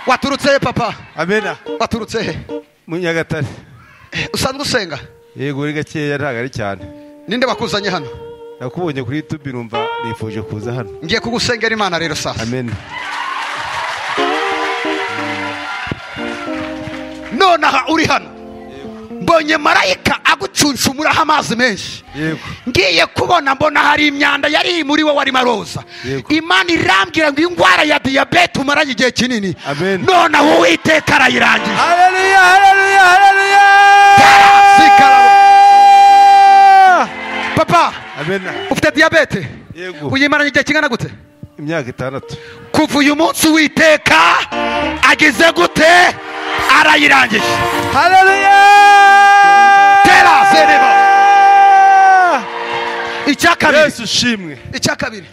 Waturutse papa? Amena. Waturutse he? Mu Nyagatare. Usanzwe usenga? Yego uri gakeya ntago ari cyane. Ninde bakuzanye hano? Nakubonye kuri YouTube numva nifuje kuza hano. Ngiye kugusengera Imana rero sasa. Amen. Nonaha uri hano. Mbonye marayika agucunshumuraho amazi menshi. Yego. Ngiye kubona mbona hari imyanda yari muri wowe wari maroza. Imana irambwira ngo indwara ya diabete umaranye igihe kinini. Nonaha Uwiteka arayirangiye. Haleluya, haleluya, haleluya. Papa. Amen. Ufite diabete? Yego. Uyimaranye igihe kingana gute? Imyaka 6. Kuva uyu munsi Uwiteka ageze gute? Arayirangije. Haleluya. Tera zereba. Icyakabiri. Yesu shimwe. Icyakabiri.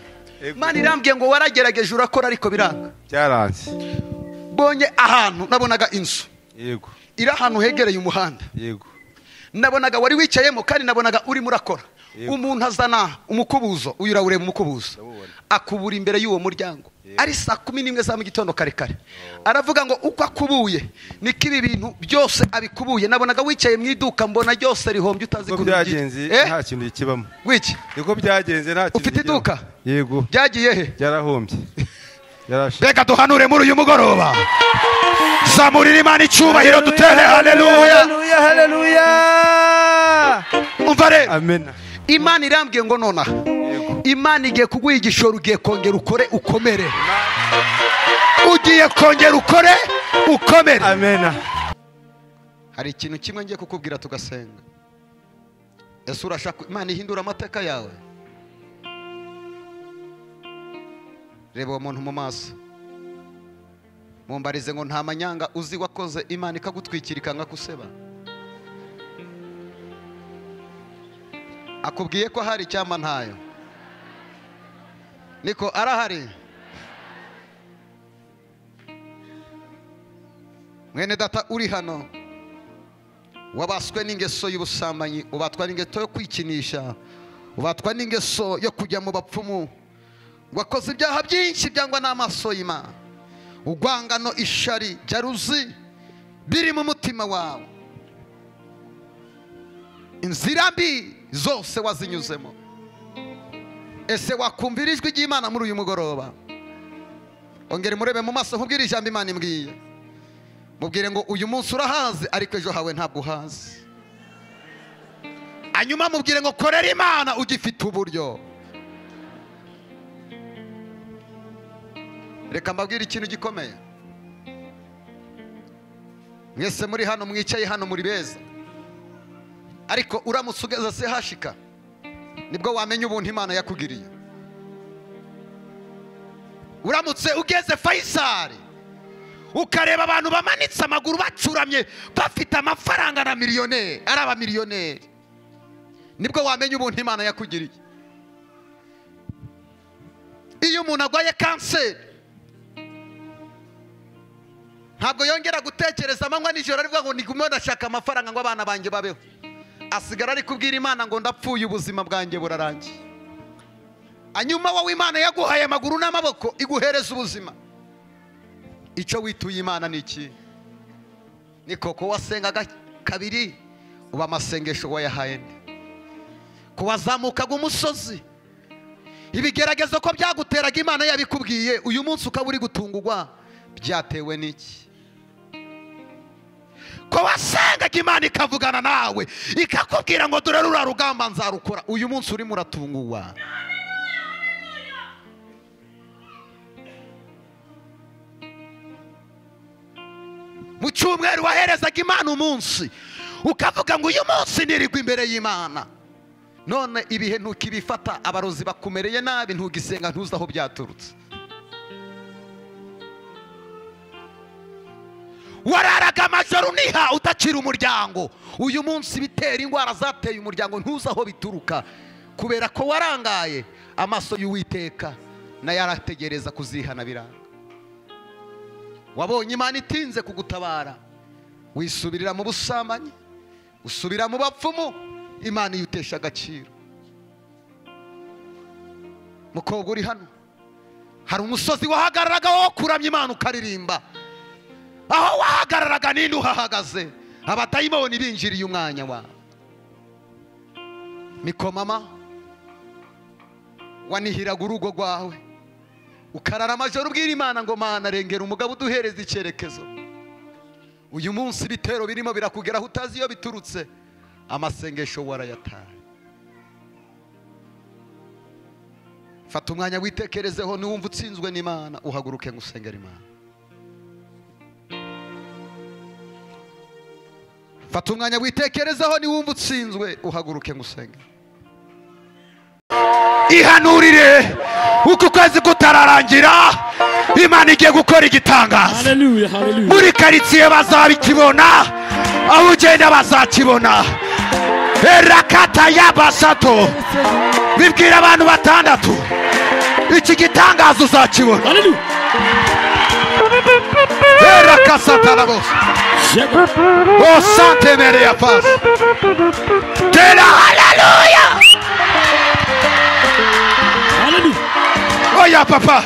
Mana irambwiye ngo waragerageje urakora ariko biranga. Byaranze. Bonye ahantu nabonaga inzu. Yego. Ira ahantu hegereye umuhanda. Yego. Nabonaga wari wicayemo kandi nabonaga uri murakora. Umuntu azana umukubuzo uyira ureba umukubuzo. Akubura imbere y'uwo muryango. Ari saa 11 za mu gitondo kare kare. Aravuga ngo uko akubuye niko ibi bintu byose abikubuye. Nabonaga wicaye mu iduka mbona byose rihombye utazi ko byagenze nta kintu kibamo. Wiki niko byagenze nta kintu. Ufite iduka? Yego. Byagiye he? Byarahombye. Reka duhanure muri uyu mugoroba. Zamurira Imana icyubahiro dutere haleluya. Haleluya, haleluya. Umva rero. Amen. Imana irambwiye ngo nona. Imana igiye kuguha igishoro ugiye kongera ukore ukomere. Ugiye kongera ukore ukomere. Amen. Hari ikintu kimwe ngiye kukubwira tugasenga. Ese urashaka Imana ihindura amateka yawe? Reba umuntu mu maso. Mumbarize ngo nta manyanga uzi wakoze Imana ikagutwikira ikanga kuseba. Akubwiye ko hari cyama ntayo. Niko arahari. Mwene data uri hano. Wabaswe n'ingeso y'ubusambanyi, ubatwa n'ingeso yo kwikinisha, ubatwa n'ingeso yo kujya mu bapfumu. Wakoze ibyaha byinshi byangwa n'amaso y'Imana. Ugwangano, ishari, jaruzi biri mu mutima wawe. Inzira mbi zose wazinyuzemo. Ese wakumvira ijwi ry'Imana muri uyu mugoroba? Ongera murebe mu maso nkubwire ijambo Imana imbwiye. Mubwire ngo uyu munsi urahazi ariko ejo hawe ntabwo uhazi. Anyuma mubwire ngo korera Imana ugifite uburyo. Reka mbabwire ikintu gikomeye. Mwese muri hano mwicaye hano muri beza. Ariko uramutse ugeze se hashika nibwo wamenya ubuntu Imana yakugiriye. Uramutse ugeze Faisal ukareba abantu bamanitse amaguru bacuramye bafite amafaranga na miliyoneri, araba miliyoneri, nibwo wamenya ubuntu Imana yakugiriye. Iyo umuntu agwaye kanseri ntabwo yongera gutekereza amanywa nijoro arivuga ngo nigume ndashaka amafaranga ngo abana banjye babeho. Asigara ari kubwira Imana ngo ndapfuye ubuzima bwanjye burarangiye. Anyuma wowe Imana yaguhaye amaguru n'amaboko iguhereza ubuzima. Icyo wituye Imana ni iki? Ni koko wasengaga kabiri uba amasengesho wayahaye nde? Ko wazamukaga umusozi ibigeragezo ko byaguteraga Imana yabikubwiye uyu munsi ukaba uri gutungurwa byatewe n'iki? Ko wasengaga Imana ikavugana nawe ikakubwira ngo dore rura rugamba nzarukora uyu munsi uri muratungurwa. Mu cyumweru waherezaga Imana umunsi ukavuga ngo uyu munsi nirigwa imbere y'Imana. None ibihe ntukibifata, abarozi bakumereye nabi ntugisenga ntuzi aho byaturutse. Wararaga amajoro uniha utakira umuryango, uyu munsi bitera indwara zateye umuryango ntuzi aho bituruka, kubera ko warangaye amaso y'Uwiteka na yarategereza kuzihana biranga. Wabonye Imana itinze kugutabara, wisubirira mu busambanyi, usubira mu bapfumu, Imana yutesha agaciro. Mukobwa uri hano, hari umusozi wahagararaga wo kuramya Imana ukaririmba, aho wahagararaga ninde uhahagaze? Abadayimoni binjiriye umwanya wawe. Mikomama wanihiraga urugo rwawe, ukarara amajoro ubwira Imana ngo Mana rengera umugabo uduhereza icyerekezo. Uyu munsi ibitero birimo birakugeraho utazi iyo biturutse, amasengesho warayataye. Fata umwanya witekerezeho, niwumva utsinzwe n'Imana uhaguruke ngusengera Imana. Fata umwanya witekerezeho, niwumva utsinzwe uhaguruke ngusengera. Ihanurire uko kwezi kutararangira, Imana igiye gukora igitangaza. Hallelujah, hallelujah. Muri karitsiye bazabikibona, aho ugenda bazakibona. Erakata yabasato, bibwira abantu batandatu, iki gitangaza uzakibona. Hallelujah. Erakasata na bose. Oh Sante Maria Paz. Tela hallelujah. Hallelujah. Oya papa.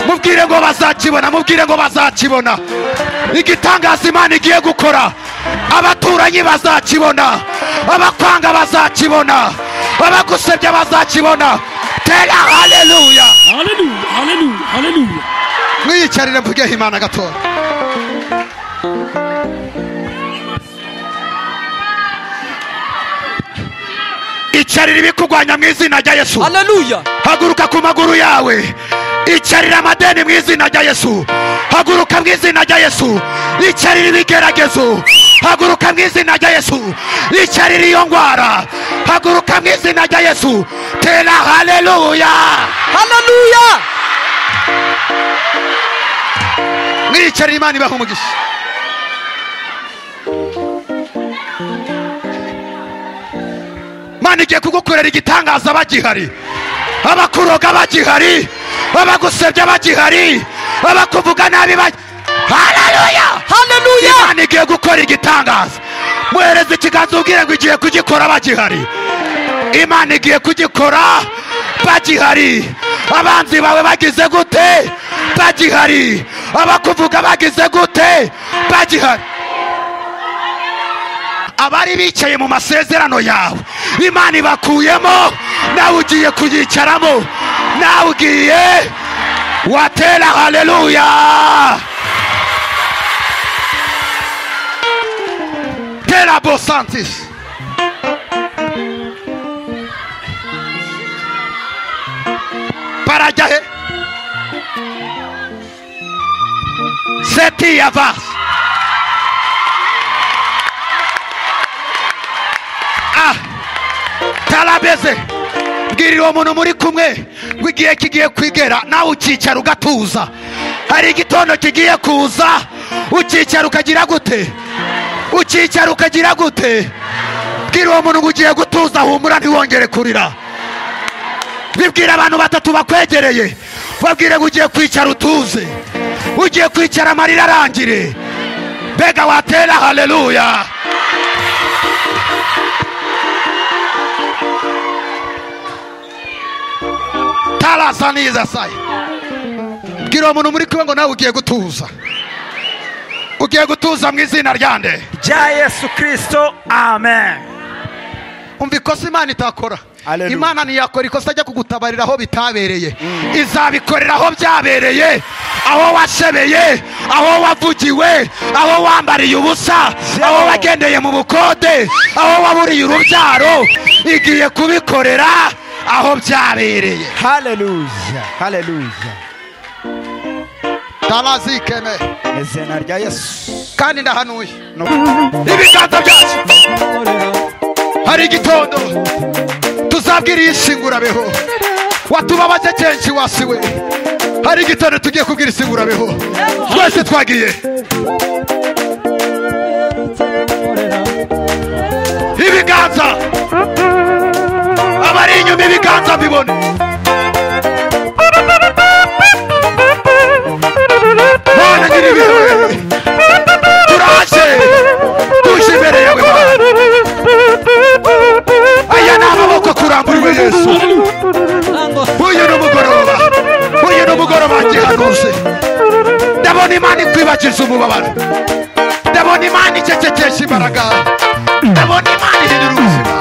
Mubwire ngo bazakibona, mubwire ngo bazakibona. Igitangaza Imana igiye gukora. Abaturanyi bazakibona, abakwanga bazakibona, abagusebya bazakibona. Tela hallelujah. Hallelujah, hallelujah, hallelujah. Mwiyicarire mvuge Imana gato. Icarira ibikugwanya mu izina rya Yesu. Hallelujah. Haguruka ku maguru yawe. Icarira amadeni mu izina rya Yesu. Haguruka mu izina rya Yesu. Icarira ibigeragezo. Haguruka mu izina rya Yesu. Icarira iyo ngwara. Haguruka mu izina rya Yesu. Tela hallelujah. Hallelujah. Mwiyicarire Imana ibahe umugisha. Imana igiye kugukorera igitangaza bagihari, abakuroga bagihari, abagusebya bagihari, abakuvuga nabi hallelujah, hallelujah. Imana igiye gukora igitangaza. Muhereze ikiganza ubwire ngo igiye kugikora bagihari. Imana igiye kugikora bagihari. Abanzi bawe bagize gute? Bagihari. Abakuvuga bagize gute? Bagihari. Abari bicaye mu masezerano yawe, Imana ibakuyemo, nawe ugiye kuyicaramo, nawe ugiye watera hallelujah. Tera bosantis. Para jahe seti yavas. Talabeze bwirira uwo muntu muri kumwe ngo igihe kigiye kwigera, nawe ukicara ugatuza. Hari igitondo kigiye kuza, ukicara ukagira gute? Ukicara ukagira gute? Bwira uwo muntu ngo ugiye gutuza, humura ntiwongere kurira. Bibwira abantu batatu bakwegereye, babwire ngo ugiye kwicara utuze, ugiye kwicara amarira arangire. Bega watera hallelujah. Talasaniza sai. Bwira umuntu muri kumwe ngo nawe ugiye gutuza. Ugiye gutuza mu izina ryande rya Yesu Kristo. Amen. Umva ikosa Imana itakora. Hallelujah. Imana ntiyakora ikosa ajya kugutabarira aho bitabereye. Izabikorera aho byabereye, aho washebeye, aho wavugiwe, aho wambariye ubusa, aho wagendeye mu bukode, aho waburiye urubyaro. Igiye kubikorera aho byabereye. Hallelujah, hallelujah. Talazikeme Izina rya Yesu. kandi ndahanuye ibiganza byacu. Hari igitondo tuzabwira iyi singurabeho, watubabaje kenshi wasiwe. Hari igitondo tugiye kubwira isingurabeho, twese twagiye. Ibiganza abari inyuma, ibiganza bibone. Mana nyiribihe, turaje tuje imbere yawe Mana. Aya ni amaboko kuramburiwe Yesu. Uyu ni umugoroba, uyu ni umugoroba gihanuze. Ndabona Imana ikwiba yibagiza umubabaro. Ndabona Imana icecekesha imbaraga. Ndabona Imana ihindura ubuzima.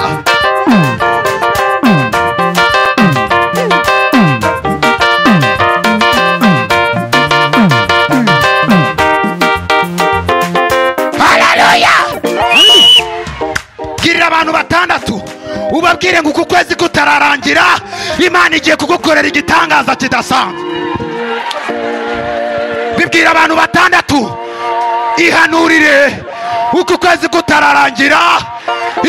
Haleluya. Girira abantu batandatu ubabwire ngo uku kwezi kutararangira Imana igiye kugukorera igitangaza kidasanzwe. Bibwira abantu batandatu, ihanurire uku kwezi kutararangira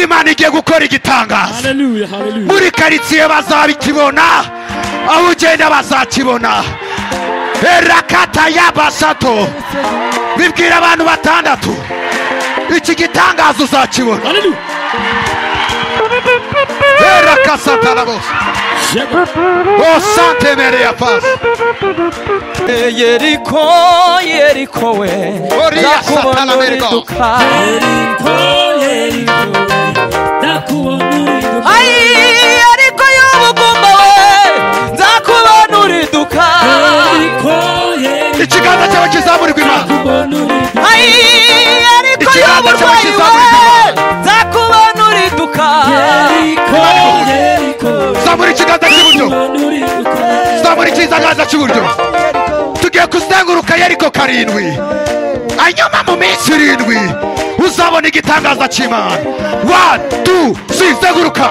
Imana igiye gukora igitangaza. Hallelujah, hallelujah. Muri karitsiye bazabikibona, aho ugenda bazakibona. Erakata yabasato. Bibwira abantu batandatu, iki gitangaza uzakibona. Hallelujah. Erakasata labos. Oh sante merea paz. Yeriko, Yeriko we. Oria satana meriko. Ay, Yeriko y'ubugumba we. Nzakubonuriduka. Ikiganza cyawe kizamurirwa Imana. Ay, Yeriko y'uburwayi we. Nzakubonuriduka. Zamura ikiganza cy'iburyo. Zamura ikiganza cy'iburyo. Tugiye kuzenguruka Yeriko karindwi. Hanyuma mu minsi 7 uzabona igitangaza cy'Imana. 1, 2, 3 zenguruka.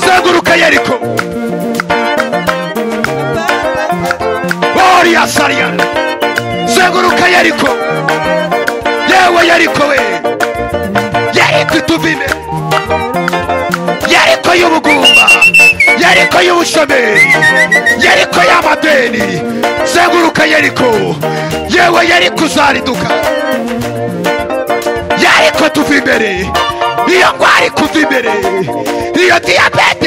Zenguruka Yeriko. Oria saria. Zenguruka Yeriko. Yewe Yeriko we. Yeriko ituvime. Yeriko y'ubugumba. Yeriko y'ubushomeri. Yeriko y'amadeni. Zenguruka Yeriko. Yewe Yeriko uzariduka. Yeriko tuva imbere. Iyo ngwari kuva imbere. Iyo diyabete